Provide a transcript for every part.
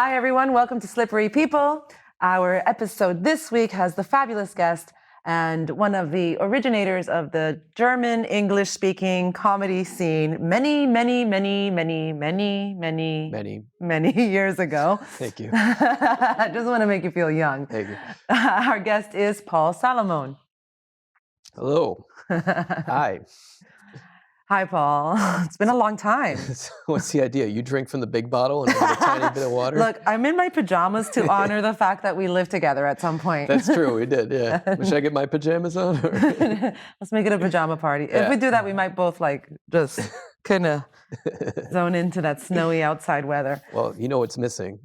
Hi, everyone. Welcome to Slippery People. Our episode this week has the fabulous guest and one of the originators of the German English-speaking comedy scene many years ago. Thank you. I just want to make you feel young. Thank you. Our guest is Paul Salamone. Hello. Hi. Hi, Paul. It's been a long time. What's the idea? You drink from the big bottle and have a tiny bit of water? Look, I'm in my pajamas to honor the fact that we lived together at some point. That's true, we did, yeah. Should I get my pajamas on? Or? Let's make it a pajama party. Yeah. If we do that, we might both just kind of zone into that snowy outside weather. Well, you know what's missing?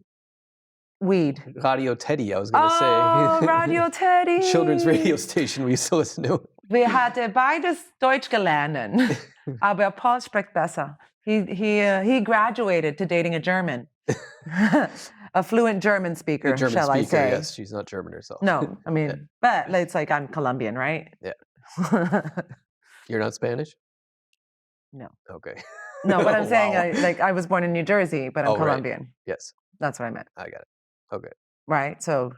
Weed. Radio Teddy, I was going to say. Oh, Radio Teddy. Children's radio station we used to listen to. Wir hatte beides Deutsch gelernt, aber Paul spricht besser. He graduated to dating a German, a fluent German speaker, shall I say? Yes, she's not German herself. No, I mean, Yeah. but it's like I'm Colombian, right? Yeah. You're not Spanish? No. Okay. No, but I'm saying Wow. I was born in New Jersey, but I'm Oh, right. Colombian. Yes, That's what I meant, I got it. Okay. right? So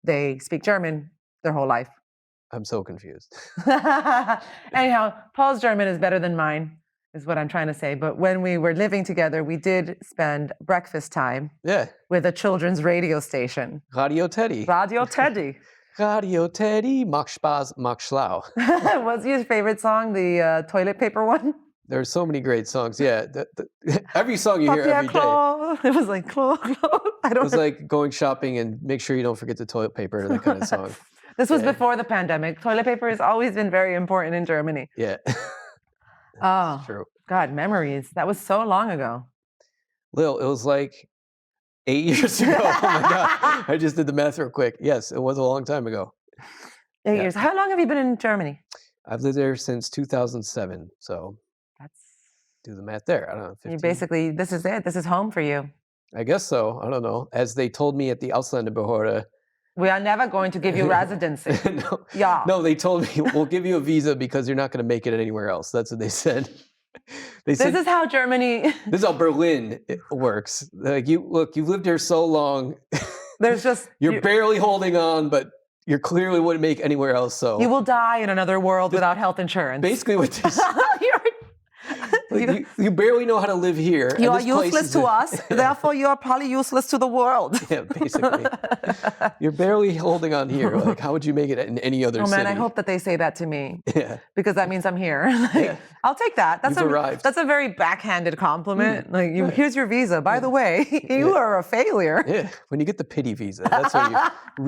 they speak German their whole life. I'm so confused. Anyhow, Paul's German is better than mine, is what I'm trying to say. But when we were living together, we did spend breakfast time Yeah. with a children's radio station. Radio Teddy. Radio Teddy. Radio Teddy, mach Spaß, mach schlau. What's your favorite song? The toilet paper one? There's so many great songs. Yeah, every song you hear Papier every day. Claw. It was like claw. I It don't was like going shopping and make sure you don't forget the toilet paper, that kind of song. This was Yeah. before the pandemic. Toilet paper has always been very important in Germany. Yeah, Oh, true. God, memories. That was so long ago. Lil, it was like 8 years ago. Oh my God. I just did the math real quick. Yes, it was a long time ago. 8 Yeah. years. How long have you been in Germany? I've lived there since 2007. So That's do the math there. I don't know. you 15? basically. This is it. This is home for you. I guess so. I don't know. As they told me at the Ausländerbehörde. We are never going to give you residency. No, Yeah. no, they told me we'll give you a visa because you're not going to make it anywhere else. That's what they said. They said This is how Germany. this is how Berlin works. Like you've lived here so long, There's just you're barely holding on, but you clearly wouldn't make anywhere else. So you will die in another world without health insurance. basically, what they said, You're- you barely know how to live here. and you are this place useless is to us, therefore you are probably useless to the world. Yeah, basically, you're barely holding on here. Like, how would you make it in any other Oh city? man, I hope that they say that to me Yeah, because that means I'm here. Yeah. I'll take that. You've arrived. That's a very backhanded compliment. Like, right. here's your visa. By the way, you are a failure. yeah. When you get the pity visa, that's when you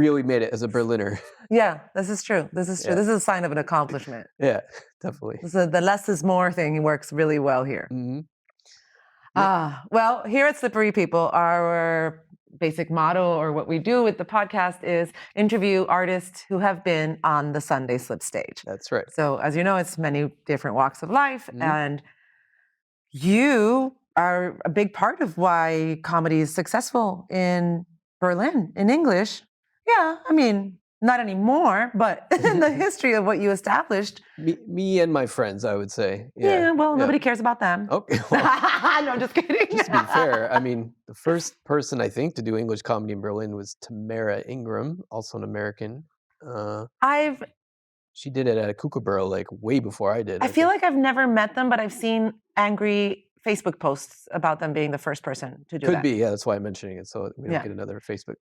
really made it as a Berliner. Yeah, this is true. This is true. Yeah. This is a sign of an accomplishment. Yeah, definitely. The less is more thing works really well here. Hmm. Well, here at Slippery People, our basic motto or what we do with the podcast is interview artists who have been on the Sunday Slip stage. That's right. So as you know, it's many different walks of life. Mhm. And you are a big part of why comedy is successful in Berlin, in English. Yeah, I mean, not anymore, but in the history of what you established. Me and my friends, I would say. Yeah, well, nobody cares about them. Okay. Well, No, I'm just kidding. just to be fair, I mean, the first person I think to do English comedy in Berlin was Tamara Ingram, also an American. She did it at a Kookaburra like way before I did. I feel like I've never met them, but I've seen angry Facebook posts about them being the first person to do Could that. be, yeah. That's why I'm mentioning it, so we don't Yeah. get another Facebook.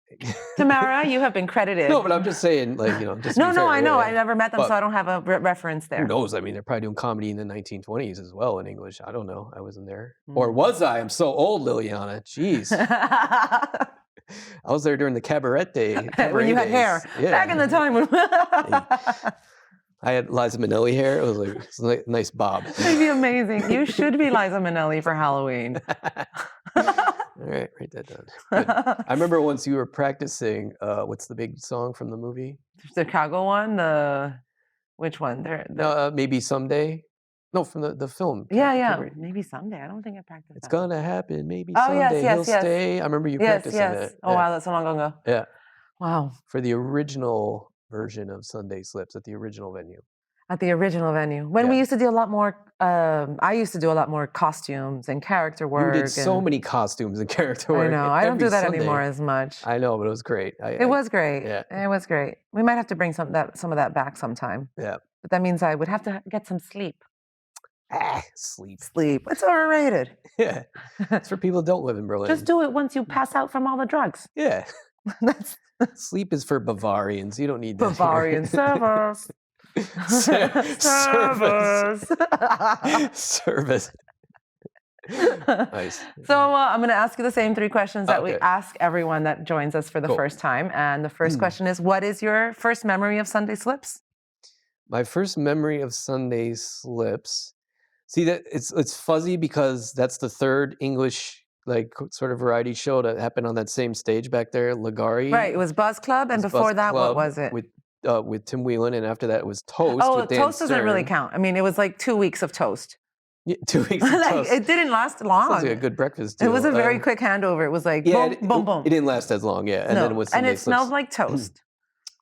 Tamara, you have been credited. No, but I'm just saying, like, just to No, be no, fair, I know. yeah, I never met them, But so I don't have a reference there. Who knows? I mean, they're probably doing comedy in the 1920s as well in English. I don't know. I wasn't there, or was I? I'm so old, Liliana. Jeez, I was there during the cabaret day. When cabaret you had days. hair. Yeah. Back in the time when I had Liza Minnelli hair. It was like it's a nice bob. it'd be amazing. You should be Liza Minnelli for Halloween. All right, write that down. Good. I remember once you were practicing. What's the big song from the movie? Chicago one, which one? Maybe someday. No, from the film. Yeah. Maybe someday. I don't think I practiced It's that one. gonna happen. Maybe Oh, yes, someday yes, he'll yes. stay. I remember you Yes, practicing yes. that. Oh Yeah. wow, that's so long ago. Yeah. Wow. For the original version of Sunday Slips at the original venue. At the original venue. When we Yeah. used to do a lot more, I used to do a lot more costumes and character work. You did so and- many costumes and character I work. know. I don't every do that Sunday. anymore as much. I know, but it was great. It was great. Yeah. It was great. We might have to bring some of that back sometime. Yeah. But that means I would have to get some sleep. Sleep. Sleep. It's overrated. Yeah. It's for people who don't live in Berlin. Just do it once you pass out from all the drugs. Yeah. That's Sleep is for Bavarians. You don't need that. Bavarian service. Service. Service. Nice. So I'm going to ask you the same 3 questions that we Okay. ask everyone that joins us for the Cool. first time. And the first question is, what is your first memory of Sunday slips? My first memory of Sunday slips. See that it's fuzzy because that's the third English sort of variety show that happened on that same stage back there, Ligari. Right. It was Buzz Club. And It was before Buzz that, what Club was it? With Tim Whelan, and after that it was Toast. Oh, with Dan Toast doesn't really Stern. count. I mean, it was like 2 weeks of Toast. Yeah, 2 weeks of Like, Toast. it didn't last long. Sounds like a good breakfast It deal. was a very quick handover. It was like Yeah, boom, boom, boom. It didn't last as long, yeah. And No. then it was and Sunday it smelled Slips. like toast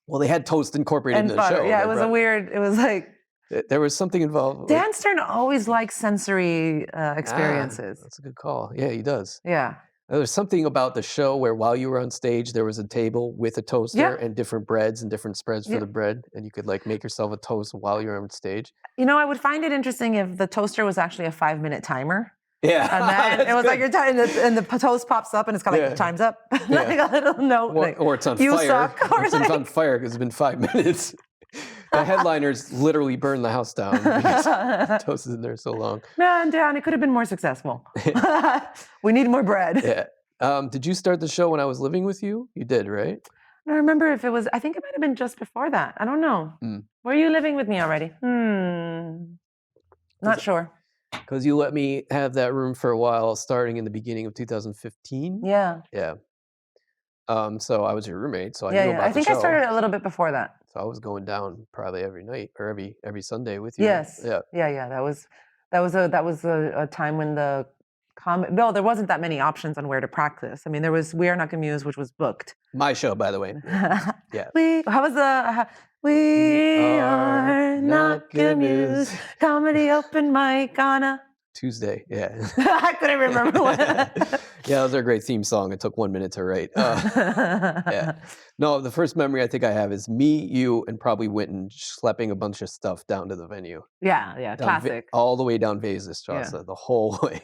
Well, they had toast incorporated and in the butter. show. Yeah, They it was brought- a weird. It was like There was something involved. Dan Stern always likes sensory experiences. That's a good call. Yeah, he does. Yeah. There's something about the show where while you were on stage, there was a table with a toaster Yeah. and different breads and different spreads for Yeah. the bread, and you could make yourself a toast while you're on stage. You know, I would find it interesting if the toaster was actually a 5-minute timer. Yeah, And then that's it was like good. your time, and the toast pops up, and it's kind of like, Yeah. time's up. Yeah. Like a little note. like, Or it's on you fire. suck, Or or it's on like- fire because it's been 5 minutes. The headliners literally burned the house down because toast is in there so long. Man, Dan, it could have been more successful. We need more bread. Yeah. Did you start the show when I was living with you? You did, right? I don't remember if it was, I think it might have been just before that. I don't know. Mm. Were you living with me already? Not sure. Because you let me have that room for a while, starting in the beginning of 2015. Yeah. Yeah. So I was your roommate, so I Yeah, knew yeah. about I think the I show. started a little bit before that. So I was going down probably every night or every Sunday with you. Yes. Yeah. Yeah. That was a time when no, there wasn't that many options on where to practice. I mean, there was We Are Not Amused, which was booked. My show, by the way. Yeah. How was the We Are Not Amused comedy open mic on a Tuesday. Yeah. I couldn't remember what. Yeah, that was our great theme song. It took 1 minute to write. Yeah. No, the first memory I think I have is me, you, and probably Winton schlepping a bunch of stuff down to the venue. Yeah, classic. All the way down Wesestrasse, the whole way.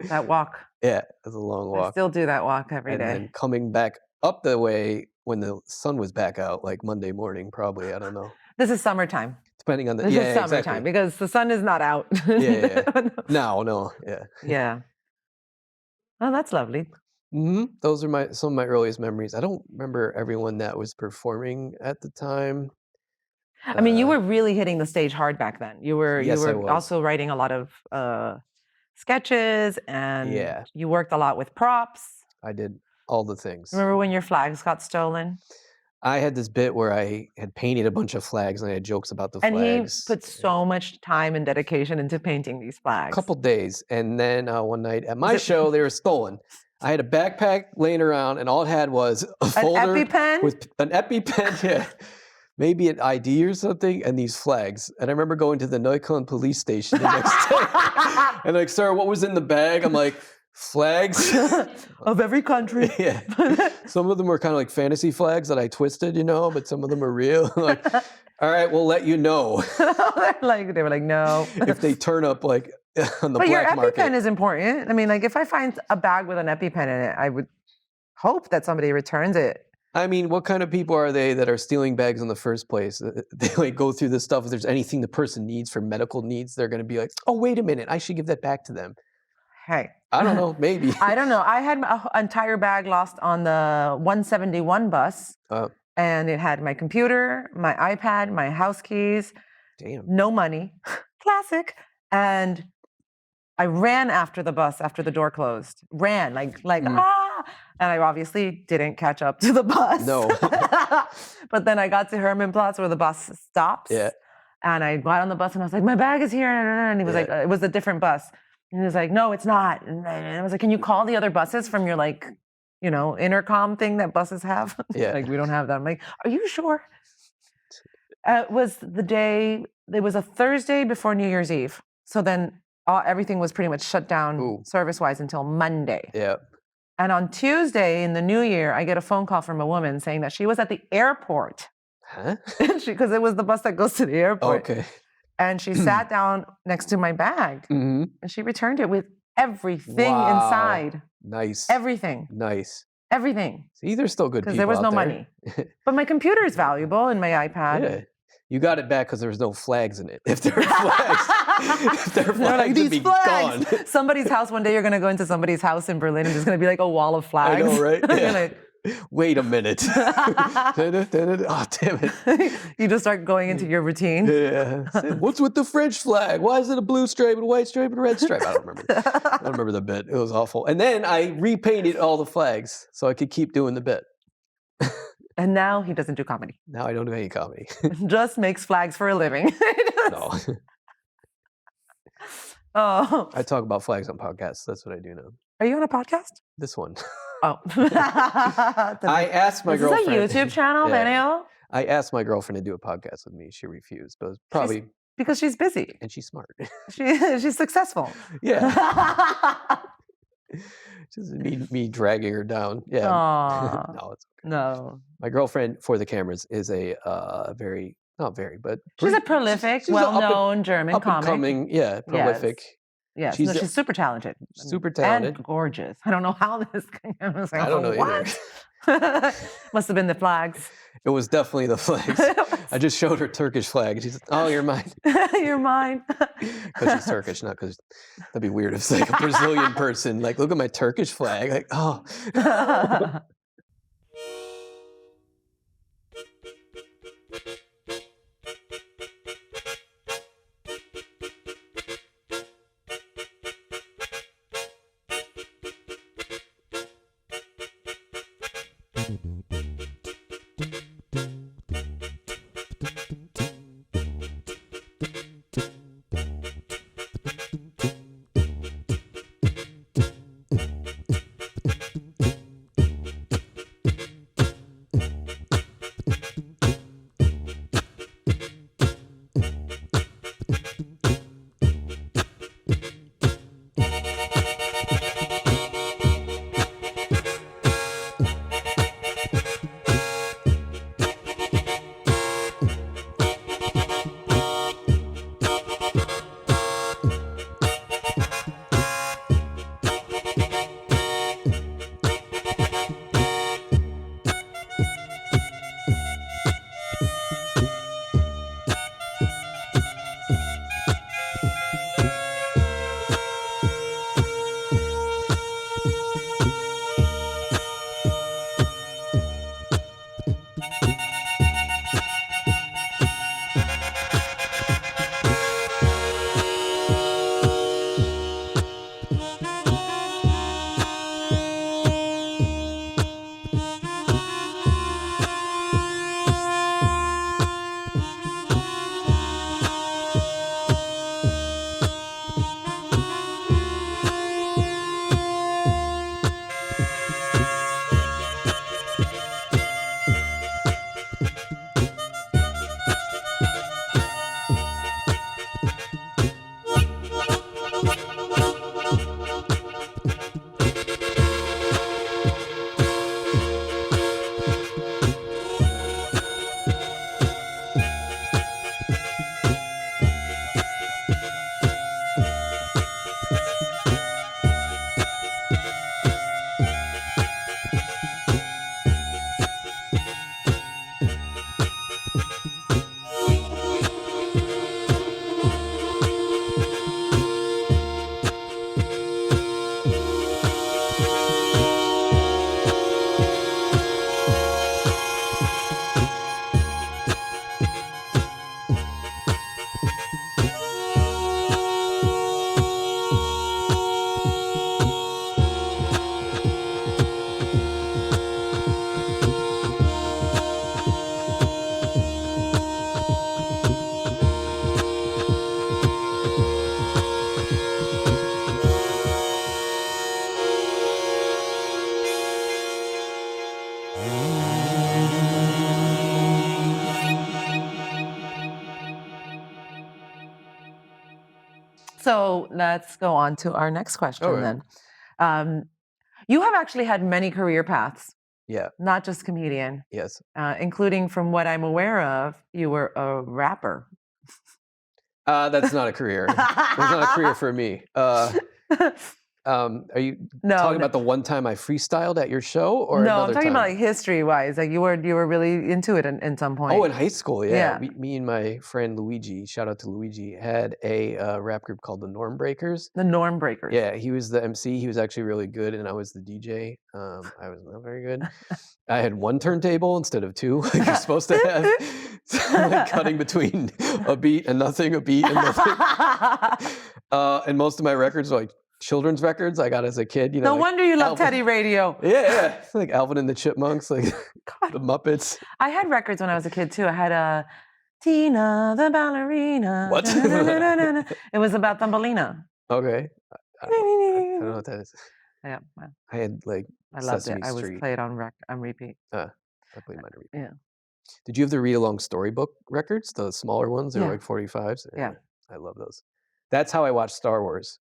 That walk. Yeah, it was a long walk. I still do that walk every and day. then coming back up the way when the sun was back out, like Monday morning, probably. I don't know. This is summertime. Depending on the This is yeah, summertime exactly. because the sun is not out. Yeah. No, yeah. Yeah. Oh, that's lovely. Those are some of my earliest memories. I don't remember everyone that was performing at the time. I mean, you were really hitting the stage hard back then. You were Yes, I was. also writing a lot of sketches, and Yeah. you worked a lot with props. I did all the things. Remember when your flags got stolen? I had this bit where I had painted a bunch of flags and I had jokes about the And flags. he put so much time and dedication into painting these flags. A couple days, and then one night at my it- show they were stolen. I had a backpack laying around, and all it had was a folder EpiPen? with an EpiPen, yeah, maybe an ID or something, and these flags. And I remember going to the Neukölln police station the next day, and like, sir, what was in the bag? I'm like, flags of every country. Yeah, some of them were kind of like fantasy flags that I twisted, but some of them are real. Like, all right, we'll let you know They were like, no. if they turn up like on the But your black EpiPen market. is important. I mean, like if I find a bag with an EpiPen in it, I would hope that somebody returns it. I mean, what kind of people are they that are stealing bags in the first place? They like go through this stuff. If there's anything the person needs for medical needs, they're going to be like, oh, wait a minute, I should give that back to them. Hey. I don't know, maybe. I don't know. I had an entire bag lost on the 171 bus, and it had my computer, my iPad, my house keys, Damn. no money, classic. And I ran after the bus after the door closed. Ran like ah! And I obviously didn't catch up to the bus. No. But then I got to Hermannplatz where the bus stops. Yeah. And I got on the bus and I was like, my bag is here. And he was like, it was a different bus. And he was like, no, it's not. And I was like, can you call the other buses from your intercom thing that buses have? Yeah. Like, we don't have that. I'm like, are you sure? It was a Thursday before New Year's Eve. So then everything was pretty much shut down service-wise until Monday. Yeah. And on Tuesday in the new year, I get a phone call from a woman saying that she was at the airport. Huh? Because it was the bus that goes to the airport. Okay. And she sat down next to my bag Mm-hmm. and she returned it with everything Wow. inside. Nice. Everything. Nice. Everything. See, there's still good people Because there was no out there. money. But my computer is valuable and my iPad. Yeah. You got it back because there was no flags in it. If there were flags, They're like, it'd these be flags. gone. Somebody's house, one day you're going to go into somebody's house in Berlin and there's going to be like a wall of flags. I know, right? You're Yeah. like, Wait a minute. Oh, damn it. you just start going into your routine. Yeah. What's with the French flag? Why is it a blue stripe and a white stripe and a red stripe? I don't remember. I don't remember the bit. It was awful. And then I repainted all the flags so I could keep doing the bit. And now he doesn't do comedy. Now I don't do any comedy. Just makes flags for a living. No. Oh. I talk about flags on podcasts. That's what I do now. Are you on a podcast? This one. Oh. I asked my girlfriend. Is this a YouTube channel, Yeah. Daniel? I asked my girlfriend to do a podcast with me. She refused, but it was probably Because she's busy. and she's smart. She's successful. Yeah. Just me dragging her down. Yeah. Aw. No, it's okay. No. My girlfriend for the cameras is a but She's a prolific, she's a well-known German up and comic. coming, yeah, prolific. Yes, She's she's super talented. Super talented. And gorgeous. I don't know how this I was like, I don't know what? Must have been the flags. It was definitely the flags. I just showed her Turkish flag. And she's like, "Oh, you're mine." You're mine. Because she's Turkish, not because that'd be weird if it's like a Brazilian person. Like, look at my Turkish flag. Like, oh. So let's go on to our next question Okay. then. You have actually had many career paths, Yeah. not just comedian, Yes. including, from what I'm aware of, you were a rapper. That's not a career. That's not a career for me. Are you talking about the one time I freestyled at your show, or no, another I'm talking time? about like history-wise. Like you were really into it in some point. Oh, in high school, yeah. Yeah. Me and my friend Luigi, shout out to Luigi, had a rap group called the Norm Breakers. The Norm Breakers. Yeah, he was the MC. He was actually really good, and I was the DJ. I was not very good. I had one turntable instead of two, like you're supposed to have. So, like cutting between a beat and nothing, a beat and nothing. And most of my records were like children's records I got as a kid. You know, No like wonder you love Alvin. Teddy Radio. Yeah, like Alvin and the Chipmunks, like God. the Muppets. I had records when I was a kid too. I had a Tina the ballerina. What? It was about Thumbelina. Okay, I don't know what that is. Yeah, well, I had like I loved Sesame it. I Street. was played on repeat. I played mine on repeat. Yeah. Did you have the read-along storybook records, the smaller ones? They were Yeah. like 45s. Yeah. I love those. That's how I watched Star Wars.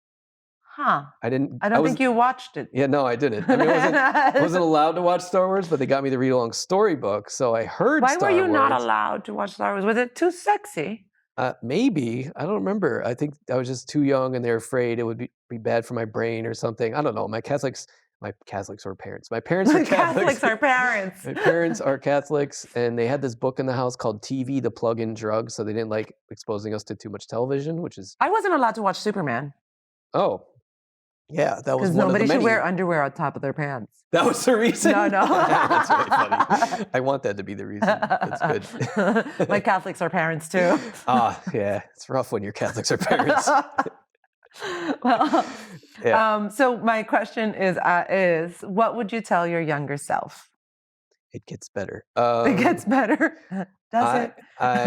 Huh. I don't think you watched it. Yeah, no, I didn't. I mean, I wasn't allowed to watch Star Wars, but they got me the read-along storybook, so I heard Why Star were you Wars. not allowed to watch Star Wars? Was it too sexy? Maybe. I don't remember. I think I was just too young and they're afraid it would be bad for my brain or something. I don't know. My Catholics were parents. My parents were Catholics. Catholics are parents. My parents are Catholics, and they had this book in the house called TV, the Plug-in Drug, so they didn't like exposing us to too much television, which is... I wasn't allowed to watch Superman. Oh. Yeah, that was because one of the nobody many. should wear underwear on top of their pants. That was the reason? No. That's really funny. I want that to be the reason. That's good. My Catholics are parents too. Yeah. It's rough when your Catholics are parents. Well, Yeah. so my question is what would you tell your younger self? It gets better. It gets better. Does it?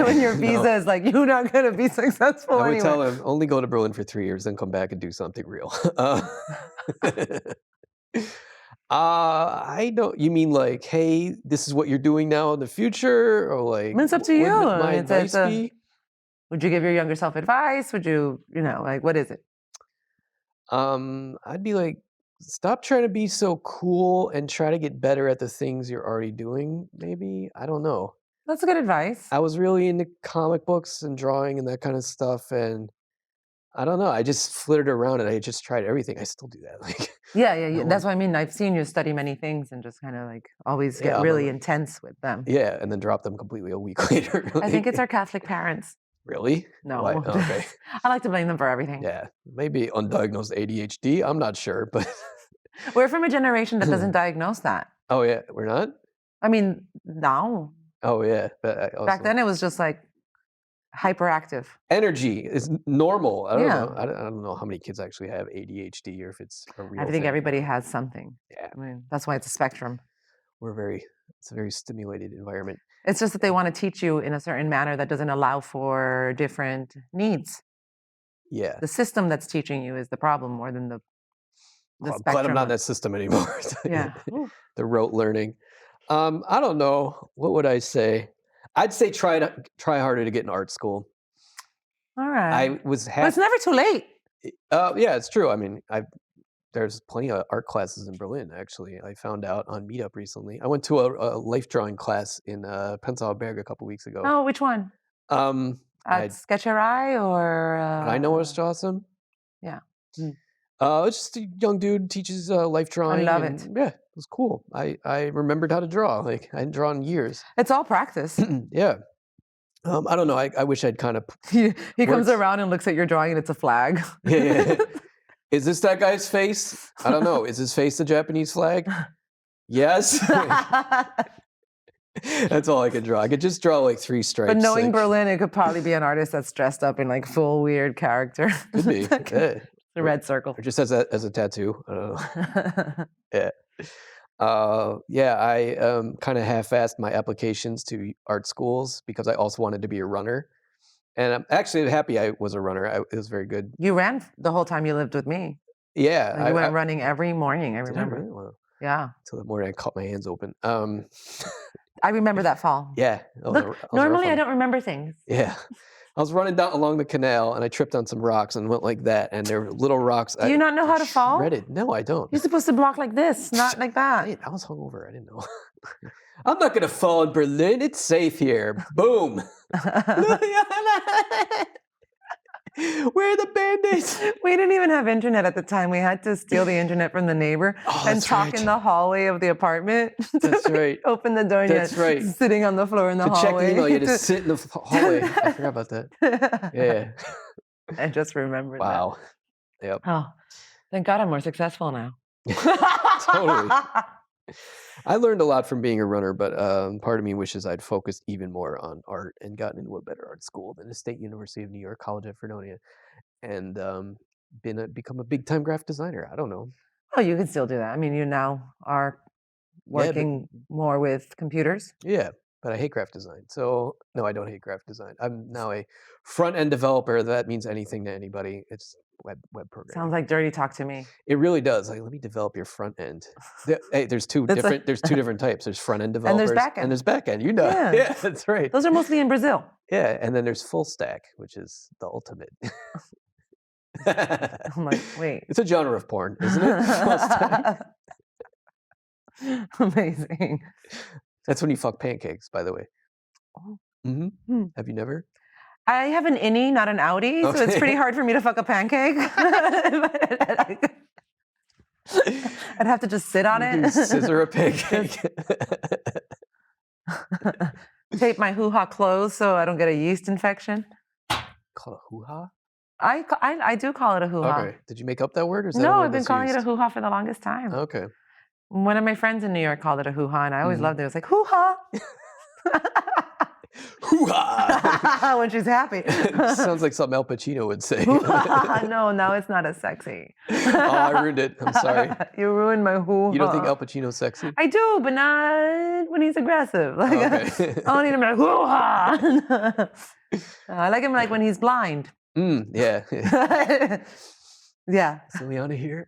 When your no. visa is like, you're not going to be successful I would anyway. tell him, only go to Berlin for 3 years, then come back and do something real. I don't. You mean like, hey, this is what you're doing now in the future, or like? I mean, it's up to you. What would my It's advice be? Would you give your younger self advice? Would you, like, what is it? I'd be like, stop trying to be so cool and try to get better at the things you're already doing. Maybe, I don't know. That's good advice. I was really into comic books and drawing and that kind of stuff, and I don't know. I just flitted around and I just tried everything. I still do that. Like, Yeah. That's what I mean. I've seen you study many things and just kind of like always get really intense with them. yeah, and then drop them completely a week later. I think it's our Catholic parents. Really? No. Why? Oh, okay. I like to blame them for everything. Yeah, maybe undiagnosed ADHD. I'm not sure, but We're from a generation that doesn't diagnose that. oh yeah, we're not. I mean, no. Oh yeah, but Back then it was just like hyperactive. energy is normal. I don't Yeah. know. I don't know how many kids actually have ADHD or if it's a real I think thing. everybody has something. Yeah, I mean, that's why it's a spectrum. it's a very stimulated environment. It's just that they want to teach you in a certain manner that doesn't allow for different needs. Yeah. The system that's teaching you is the problem more than the Well, I'm glad spectrum. I'm not in that system anymore. Yeah. Ooh. The rote learning. I don't know. What would I say? I'd say try harder to get in art school. All right. I was But half. it's never too late. Yeah, it's true. I mean, there's plenty of art classes in Berlin. Actually, I found out on Meetup recently. I went to a life drawing class in Prenzlauer Berg a couple weeks ago. Oh, which one? At Sketcherai or? I know Strassen. Yeah. It's just a young dude teaches life drawing. love and, it. Yeah, it was cool. I remembered how to draw. Like I hadn't drawn in years. It's all practice. Yeah. I don't know. I wish I'd kind of. He comes Works. around and looks at your drawing and it's a flag. Yeah. Is this that guy's face? I don't know. Is his face the Japanese flag? Yes. That's all I could draw. I could just draw like 3 stripes. But knowing like, Berlin, it could probably be an artist that's dressed up in like full weird character. could be. Yeah. The red circle. Or just as a tattoo. I don't know. Yeah. I kind of half-assed my applications to art schools because I also wanted to be a runner. And I'm actually happy I was a runner. It was very good. You ran the whole time you lived with me. Yeah. And you went running every morning, I did remember. really? Well, Yeah. until the morning I cut my hands open. I remember that fall. Yeah. Look, normally I don't remember things. Yeah. I was running down along the canal and I tripped on some rocks and went like that. And there were little rocks. Do you not know how to fall? Shredded. No, I don't. You're supposed to block like this, not like that. I was hungover. I didn't know. I'm not going to fall in Berlin. It's safe here. Boom. Where are the Band-Aids? We didn't even have internet at the time. We had to steal the internet from the neighbor and talk in the hallway of the apartment. That's right. Open the door and That's right. Sitting on the floor in the hallway. To check the email, you had to sit in the hallway. I forgot about that. Yeah. I just remembered that. Wow. Yep. Oh, thank God I'm more successful now. Totally. I learned a lot from being a runner, but part of me wishes I'd focused even more on art and gotten into a better art school than the State University of New York College at Fredonia, and become a big-time graphic designer. I don't know. Oh, you can still do that. I mean, you now are working more with computers. Yeah, but I hate graphic design. So no, I don't hate graphic design. I'm now a front-end developer. That means anything to anybody. It's web programming. Sounds like dirty talk to me. It really does. Like, let me develop your front end. Hey, there's two different types. There's front end developers and there's back end. You know, yeah, that's right. Those are mostly in Brazil. Yeah, and then there's full stack, which is the ultimate. I'm like, wait. It's a genre of porn, isn't it? Full stack. Amazing. That's when you fuck pancakes, by the way. Oh. Mm-hmm. Have you never? I have an innie, not an outie, so it's pretty hard for me to fuck a pancake. I'd have to just sit on it. Scissor a pancake. Tape my hoo-ha closed so I don't get a yeast infection. Call it hoo-ha? I do call it a hoo-ha. Okay. Did you make up that word? Or is that No, a word I've been that's calling used? it a hoo-ha for the longest time. Okay. One of my friends in New York called it a hoo-ha, and I always loved it. It was like, hoo-ha! Hoo-ha! When she's happy. Sounds like something Al Pacino would say. No, now it's not as sexy. Oh, I ruined it. I'm sorry. You ruined my hoo-ha. You don't think Al Pacino's sexy? I do, but not when he's aggressive. Like, Okay. I don't need him like, hoo-ha! I like him like when he's blind. Yeah. Yeah. Is Ileana here?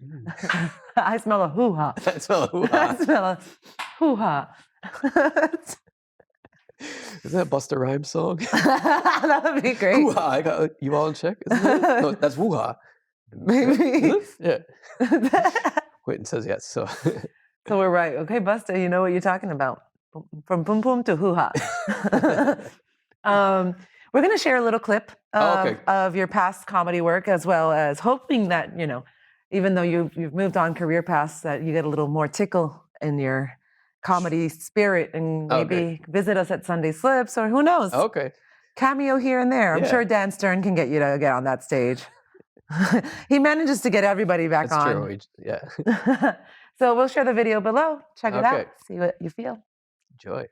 I smell a hoo-ha. I smell a hoo-ha. I smell a hoo-ha. Is that a Busta Rhymes song? That would be great. Hoo-ha, I got you all in check? Isn't it? No, that's woo-ha. Maybe. Yeah. Quentin says yes, so. So we're right. Okay, Busta, you know what you're talking about. From boom boom to hoo-ha. We're going to share a little clip of your past comedy work, as well as hoping that, you know, even though you've moved on career paths, that you get a little more tickle in your comedy spirit and maybe visit us at Sunday Slips, or who knows? Okay. Cameo here and there. I'm sure Dan Stern can get you to get on that stage. He manages to get everybody back on. That's true. Yeah. So we'll share the video below. Check it out. See what you feel. Enjoy.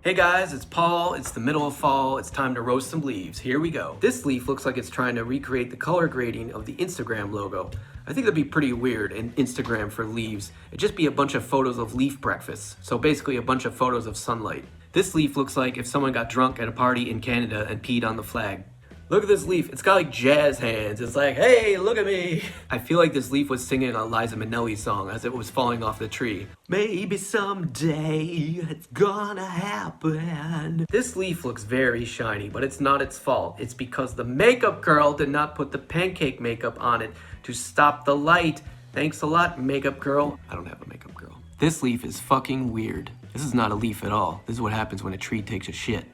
Hey guys, it's Paul. It's the middle of fall. It's time to roast some leaves. Here we go. This leaf looks like it's trying to recreate the color grading of the Instagram logo. I think that'd be pretty weird, an Instagram for leaves. It'd just be a bunch of photos of leaf breakfasts. So basically a bunch of photos of sunlight. This leaf looks like if someone got drunk at a party in Canada and peed on the flag. Look at this leaf. It's got like jazz hands. It's like, hey, look at me. I feel like this leaf was singing a Liza Minnelli song as it was falling off the tree. Maybe someday it's gonna happen. This leaf looks very shiny, but it's not its fault. It's because the makeup girl did not put the pancake makeup on it to stop the light. Thanks a lot, makeup girl. I don't have a makeup girl. This leaf is fucking weird. This is not a leaf at all. This is what happens when a tree takes a shit.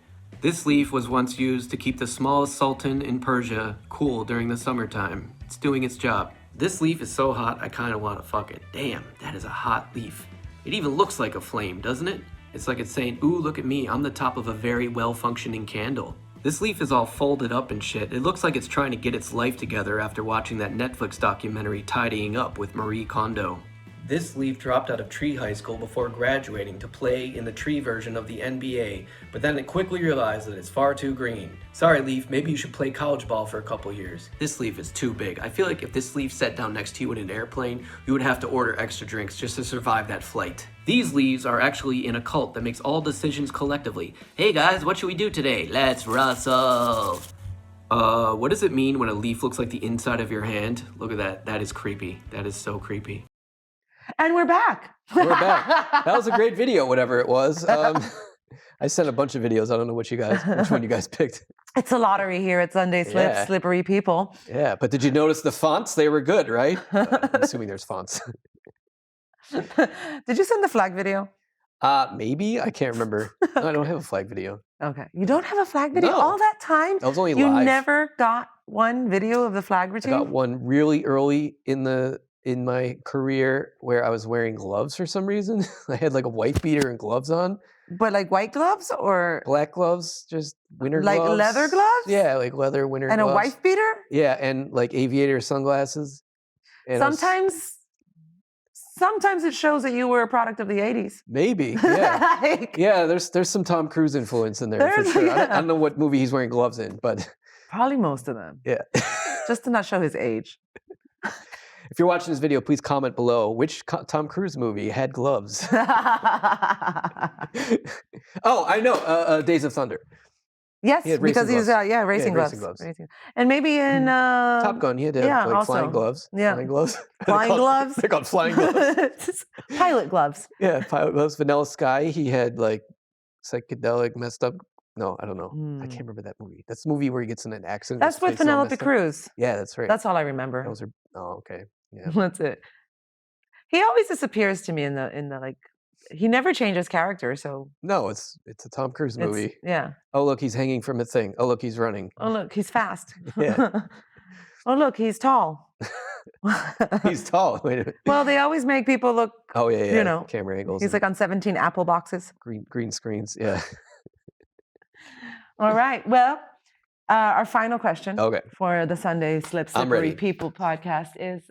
This leaf was once used to keep the smallest sultan in Persia cool during the summertime. It's doing its job. This leaf is so hot, I kind of want to fuck it. Damn, that is a hot leaf. It even looks like a flame, doesn't it? It's like it's saying, ooh, look at me, I'm the top of a very well-functioning candle. This leaf is all folded up and shit. It looks like it's trying to get its life together after watching that Netflix documentary Tidying Up with Marie Kondo. This leaf dropped out of Tree High School before graduating to play in the tree version of the NBA, but then it quickly realized that it's far too green. Sorry, leaf, maybe you should play college ball for a couple years. This leaf is too big. I feel like if this leaf sat down next to you in an airplane, you would have to order extra drinks just to survive that flight. These leaves are actually in a cult that makes all decisions collectively. Hey guys, what should we do today? Let's rustle. What does it mean when a leaf looks like the inside of your hand? Look at that. That is creepy. That is so creepy. And we're back. We're back. That was a great video, whatever it was. I sent a bunch of videos. I don't know which one you guys picked. It's a lottery here at Sunday Slips, Yeah. Slippery People. Yeah, but did you notice the fonts? They were good, right? I'm assuming there's fonts. Did you send the flag video? Maybe. I can't remember. No, I don't have a flag video. Okay. You don't have a flag video No. all that time? That was only You live. never got one video of the flag I routine? got one really early in my career where I was wearing gloves for some reason. I had like a white beater and gloves on. But like white gloves or Black gloves, just winter like gloves. leather gloves? Yeah, like leather winter And gloves. a wife beater? Yeah, and like aviator sunglasses. And I was- Sometimes it shows that you were a product of the 80s. Maybe, yeah. Like, Yeah, there's some Tom Cruise influence in there for There's- sure. I yeah. don't know what movie he's wearing gloves in, but probably most of them. yeah. Just to not show his age. If you're watching this video, please comment below which Tom Cruise movie had gloves. Oh, I know. Days of Thunder. Yes, He had because racing he's gloves. racing gloves. racing gloves. Racing- And maybe in Top Gun. He had to have yeah, like flying also. gloves. Yeah. Flying gloves. Flying gloves? They're called flying gloves. pilot gloves. Yeah, pilot gloves. Vanilla Sky. He had like psychedelic messed up. No, I don't know. I can't remember that movie. That's the movie where he gets in an accident. That's his with face is all Penelope messed up. Cruz. Yeah, that's right. That's all I remember. Those are. Oh, okay. Yeah. That's it. He always disappears to me in the like. He never changes character, so No, it's a Tom Cruise it's- movie. yeah. Oh, look, he's hanging from a thing. Oh, look, he's running. Oh look, he's fast. Yeah. Oh look, he's tall. He's tall. Wait a minute. Well, they always make people look. Oh yeah, yeah. you know, camera angles. He's and like on 17 Apple boxes. green screens. Yeah. All right. Well, our final question Okay. for the Sunday Slip I'm Slippery ready. People podcast is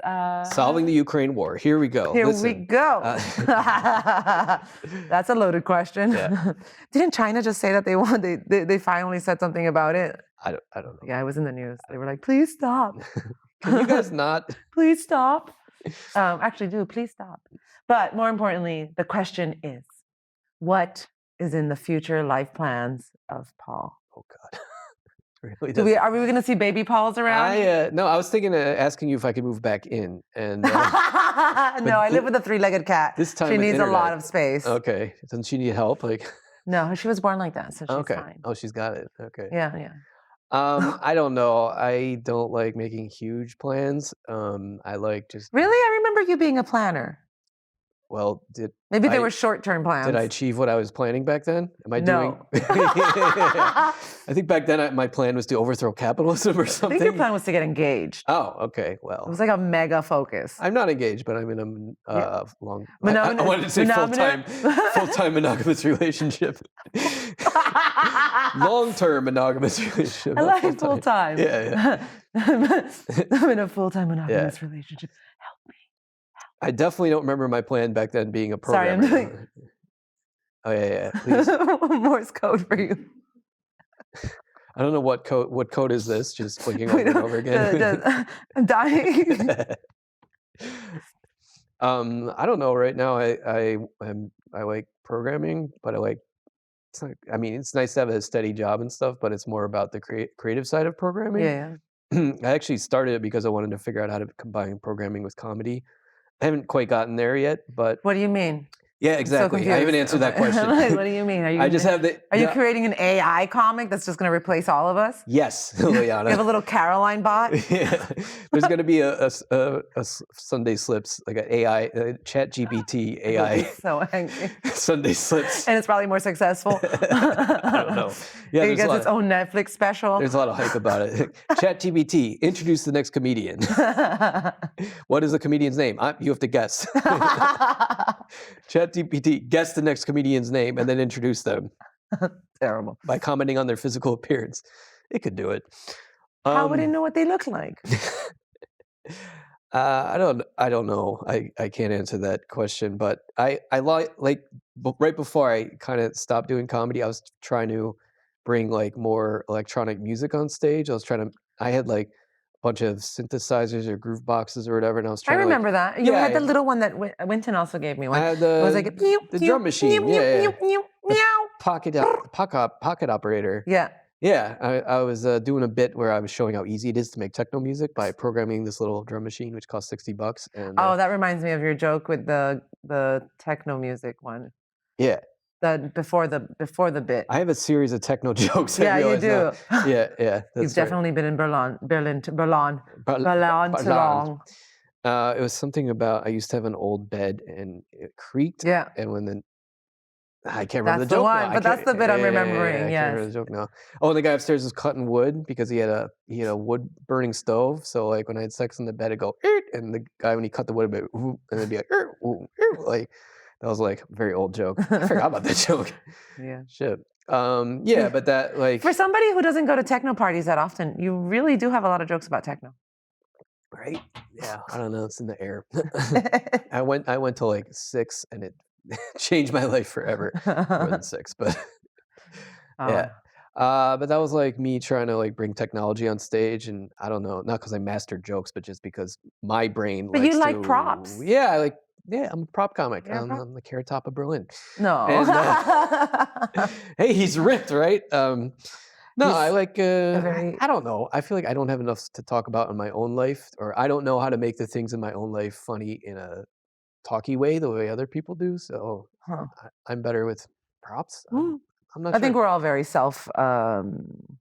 Solving the Ukraine war. Here we go. Here we Listen, go. uh, That's a loaded question. Yeah. Didn't China just say that they finally said something about it? I don't know. Yeah, it was in the news. They were like, "Please stop, Can you guys not? please stop." Actually, please stop. But more importantly, the question is, what is in the future life plans of Paul? Oh God. Really Are we going to see baby Pauls around? No, I was thinking of asking you if I could move back in, and No, I live with a three-legged cat. this time She with needs a lot internet. of space. okay. Doesn't she need help? Like, No, she was born like that, so she's okay. fine. Oh, she's got it. Okay. Yeah, yeah. I don't know. I don't like making huge plans. I like just Really? I remember you being a planner. well, Maybe they I- were short-term plans. did I achieve what I was planning back then? Am I doing? No. I think back then my plan was to overthrow capitalism or I something. think your plan was to get engaged. Oh, okay. It Well, was like a mega focus. I'm not engaged, but I'm in a Yeah. long. Monogamous- I wanted to say monogamous- full-time monogamous relationship. Long-term monogamous relationship. I not like full-time. Yeah, I'm in a full-time monogamous relationship. Help me. I definitely don't remember my plan back then being a Sorry, I'm programmer. doing- Oh yeah, please. Morse code for you. I don't know what code is this? Just clicking over and over again. I'm dying. I don't know. Right now, I like programming, but I like. It's not, I mean, it's nice to have a steady job and stuff, but it's more about the creative side of programming. Yeah, I actually started it because I wanted to figure out how to combine programming with comedy. I haven't quite gotten there yet, but What do you mean? yeah, I'm so exactly. I haven't confused. answered that question. Like, what do you mean? Are you? I just have the. Are you the- creating an AI comic that's just going to replace all of us? Yes, You have a Liana. little Caroline bot. Yeah. There's going to be a Sunday Slips, like an AI, Chat GPT AI So angry. Sunday Slips. And it's probably more successful. I don't know. Yeah, It there's a gets lot its of- own Netflix special. There's a lot of hype about it. Chat GPT, introduce the next comedian. What is the comedian's name? You have to guess. Chat GPT, guess the next comedian's name and then introduce them Terrible. by commenting on their physical appearance. It could do it. How would it know what they look like? I don't know. I can't answer that question, but I right before I kind of stopped doing comedy, I was trying to bring like more electronic music on stage. I had like a bunch of synthesizers or groove boxes or whatever, and I was I trying to remember that. You yeah, had the I- little one that Winton also gave me I one. had It was like a pew, the pew, drum machine, pew, yeah, pew, pew, meow. pocket operator. Yeah. Yeah, I was doing a bit where I was showing how easy it is to make techno music by programming this little drum machine, which costs $60. And Oh, that reminds me of your joke with the the techno music one. Yeah. Before the bit. I have a series of techno jokes. Yeah, I you realize now. do. Yeah. That's You've right. definitely been in Berlin too Berlin. long. It was something about I used to have an old bed and it creaked. Yeah. And when I can't remember That's the the joke one, now. but that's the bit I'm remembering. I can't remember Yes. the joke now. Oh, and the guy upstairs was cutting wood because he had a wood burning stove. So like when I had sex in the bed, it'd go, "Eert," and the guy when he cut the wood, it'd be, "Ooh," and it'd be like, "Eert, ooh, eert." Like that was like a very old joke. I forgot about that joke. Yeah. Shit. Yeah, but that like For somebody who doesn't go to techno parties that often, you really do have a lot of jokes about techno. right? Yeah, I don't know. It's in the air. I went to like 6 and it changed my life forever. More than 6, but yeah. But that was like me trying to like bring technology on stage, and I don't know, not because I mastered jokes, but just because my brain. But you like props. Yeah, I'm a prop comic. You're a I'm, prop- I'm the Carrot Top of Berlin. No. And, hey, he's ripped, right? No, He's I like. very- I don't know. I feel like I don't have enough to talk about in my own life, or I don't know how to make the things in my own life funny in a talky way, the way other people do. So I'm better with props. I'm not I sure. think we're all very self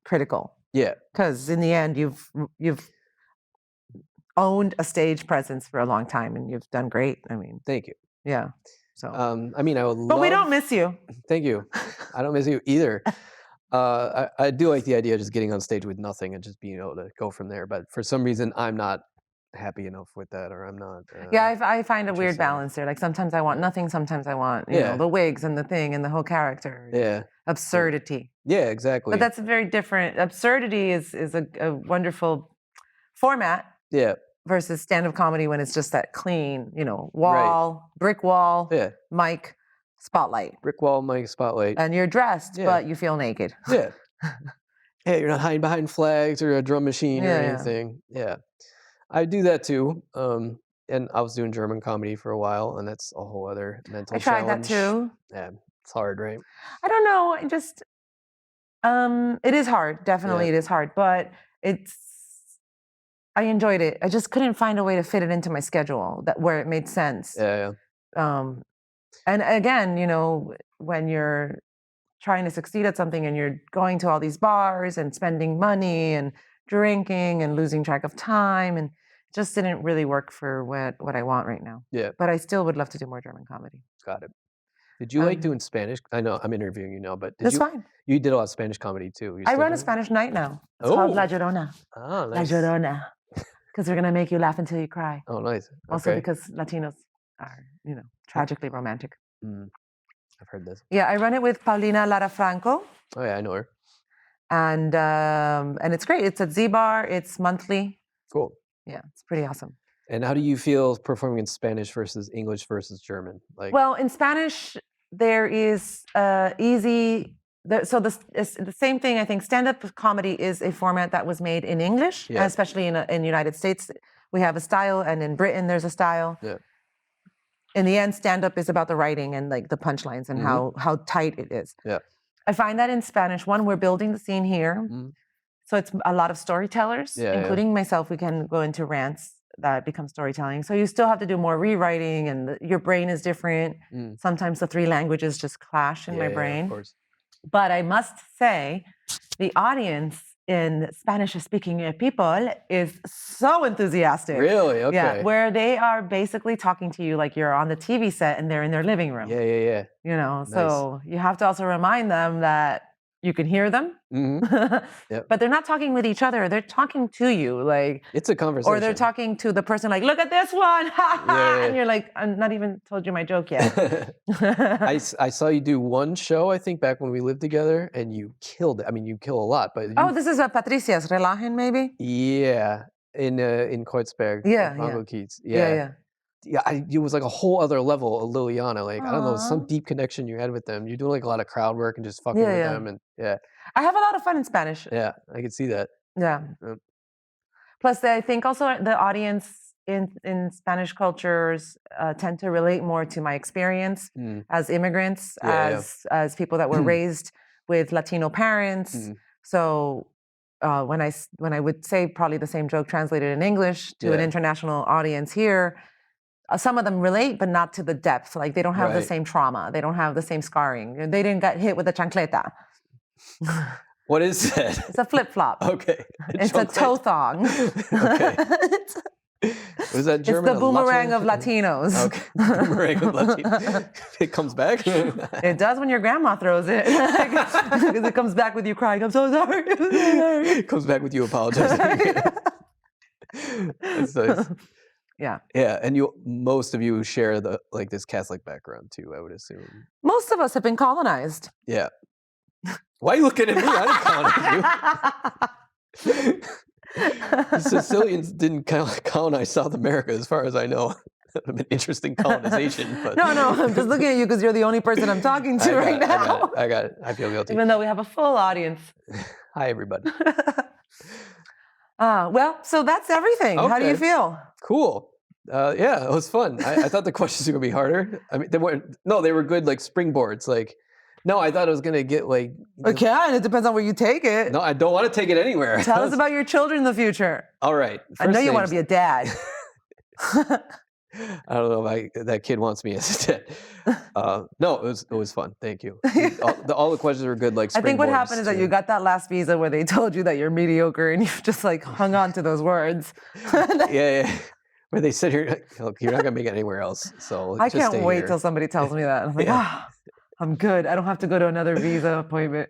critical. Yeah. Because in the end, you've owned a stage presence for a long time, and you've done great. I mean, Thank you. yeah. So, I mean, I would love. but we don't miss you. Thank you. I don't miss you either. I do like the idea of just getting on stage with nothing and just being able to go from there. But for some reason, I'm not happy enough with that, or I'm not. Yeah, I find a weird interested. balance there. Like sometimes I want nothing, sometimes I want you know the wigs and the thing and the whole character. Yeah. Absurdity. Yeah, exactly. But that's very different. Absurdity is a wonderful format. Yeah. Versus stand-up comedy when it's just that clean, wall, brick wall, mic, spotlight. Brick wall, mic, spotlight. And you're dressed, but you feel naked. Yeah. Yeah, you're not hiding behind flags or a drum machine or anything. Yeah. I do that too. And I was doing German comedy for a while, and that's a whole other mental challenge. I tried that too. Yeah, it's hard, right? I don't know. I just, it is hard. Definitely it is hard, but I enjoyed it. I just couldn't find a way to fit it into my schedule where it made sense. Yeah. And again, when you're trying to succeed at something and you're going to all these bars and spending money and drinking and losing track of time, and it just didn't really work for what I want right now. Yeah. But I still would love to do more German comedy. Got it. Did you like doing Spanish? I know I'm interviewing you now, but that's fine. You did a lot of Spanish comedy too. I run a Spanish night now. It's called La Llorona. Oh, nice. La Llorona. Because we're going to make you laugh until you cry. Oh, nice. Okay. Also because Latinos are, tragically romantic. I've heard this. Yeah, I run it with Paulina Lara Franco. Oh, yeah, I know her. And it's great. It's at Z-Bar. It's monthly. Cool. Yeah, it's pretty awesome. And how do you feel performing in Spanish versus English versus German? Well, in Spanish, there is so the same thing. I think stand-up comedy is a format that was made in English, especially in the United States. We have a style, and in Britain there's a style. Yeah. In the end, stand-up is about the writing and like the punchlines and how tight it is. Yeah. I find that in Spanish, we're building the scene here, so it's a lot of storytellers, including myself. We can go into rants that become storytelling. So you still have to do more rewriting, and your brain is different. Sometimes the 3 languages just clash in my brain. Of course. But I must say, the audience in Spanish-speaking people is so enthusiastic. Really? Okay. Yeah, where they are basically talking to you like you're on the TV set and they're in their living room. Yeah. So you have to also remind them that you can hear them, but they're not talking with each other. They're talking to you, like it's a conversation. Or they're talking to the person, like, "Look at this one," and you're like, "I'm not even told you my joke yet." I saw you do one show, I think, back when we lived together, and you killed it. I mean, you kill a lot, but this is Patricia's Relajen, maybe. Yeah, in Kreuzberg. Yeah. Keats. Yeah. It was like a whole other level of Liliana. Like, I don't know, some deep connection you had with them. You're doing like a lot of crowd work and just fucking with them. And I have a lot of fun in Spanish. Yeah, I can see that. Yeah. Plus, I think also the audience in Spanish cultures tend to relate more to my experience as immigrants, as people that were raised with Latino parents. So when I would say probably the same joke translated in English to an international audience here, some of them relate, but not to the depth. Like they don't have the Right. same trauma. They don't have the same scarring. They didn't get hit with a chancleta. What is that? It's a flip-flop. Okay. It's a toe thong. Okay. Was that German? It's the boomerang Latin? of Latinos. Okay. Boomerang of Latino. It comes back? It does when your grandma throws it. Because it comes back with you crying, I'm so sorry. I'm so sorry. It comes back with you apologizing. That's nice. Yeah. Yeah, and most of you share this Catholic background too, I would assume. Most of us have been colonized. Yeah. Why are you looking at me? I didn't colonize you. The Sicilians didn't colonize South America, as far as I know. That would have been interesting colonization. But No, I'm just looking at you because you're the only person I'm talking to right now. I got it. I feel guilty. Even though we have a full audience. Hi, everybody. Well, so that's everything. How do you Okay. feel? Cool. Yeah, it was fun. I thought the questions were going to be harder. I mean, they weren't. No, they were good, like springboards. Like, no, I thought it was going to get like. Okay, and it depends on where you take it. No, I don't want to take it anywhere. Tell us about your children in the future. All right. I know you want to be a dad. I don't know if that kid wants me as a dad. No, it was fun. Thank you. All the questions were good. Like I think what springboards happened is that to- you got that last visa where they told you that you're mediocre and you just like hung on to those words. Yeah. Where they said look, you're not gonna make it anywhere else. So I just can't stay wait here. till somebody tells me that. I'm like, I'm good. I don't have to go to another visa appointment.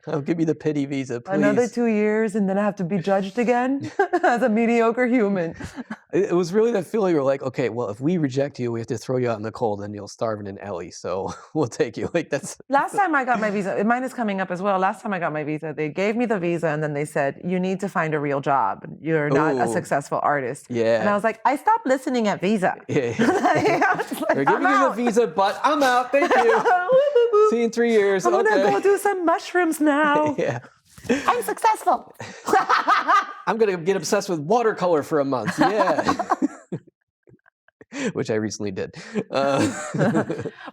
I'll give you the pity visa, please. Another 2 years and then I have to be judged again as a mediocre human. It was really that feeling where like, okay, well, if we reject you, we have to throw you out in the cold and you'll starve in an alley. So we'll take you. Like that's Last time I got my visa, mine is coming up as well. Last time I got my visa, they gave me the visa and then they said, you need to find a real job. You're not a Ooh. successful artist. Yeah. And I was like, I stopped listening at visa. Yeah. I was like, They're I'm giving you the out. visa, but I'm out. Thank you. See you in 3 years. I'm Okay. gonna go do some mushrooms now. Yeah. I'm successful. I'm gonna get obsessed with watercolor for a month. Yeah. Which I recently did. Well,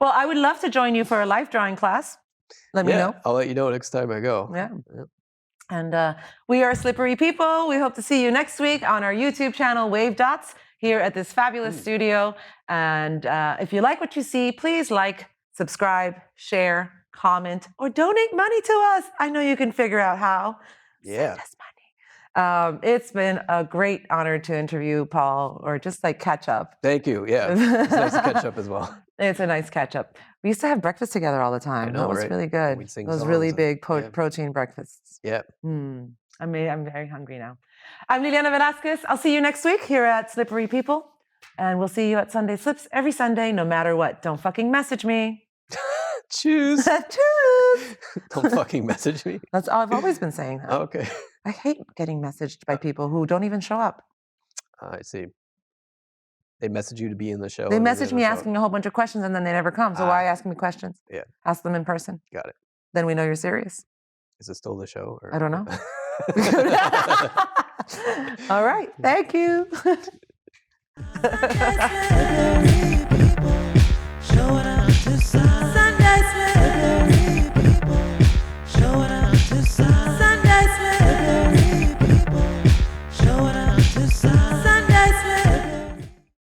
I would love to join you for a life drawing class. Let me know. I'll let you know next time I go. Yeah. And we are Slippery People. We hope to see you next week on our YouTube channel, Wave Dots, here at this fabulous studio. And if you like what you see, please like, subscribe, share, comment, or donate money to us. I know you can figure out how. Yeah. Send us money. It's been a great honor to interview Paul, or just like catch up. Thank you. Yeah. It's nice to catch up as well. It's a nice catch up. We used to have breakfast together all the time. know, That was right? really good. We'd sing Those really songs and- big yeah. protein breakfasts. Yeah. I'm very hungry now. I'm Liliana Velasquez. I'll see you next week here at Slippery People. And we'll see you at Sunday Slips every Sunday, no matter what. Don't fucking message me. Choose. Choose. Don't fucking message me. That's I've always been saying that. Okay. I hate getting messaged by people who don't even show up. I see. They message you to be in the show. They and message don't me show up. asking a whole bunch of questions and then they never come. So why ask me questions? Yeah. Ask them in person. Got it. Then we know you're serious. Is it still the show? Or... I don't know. All right. Thank you. Slippery people showing up to sign.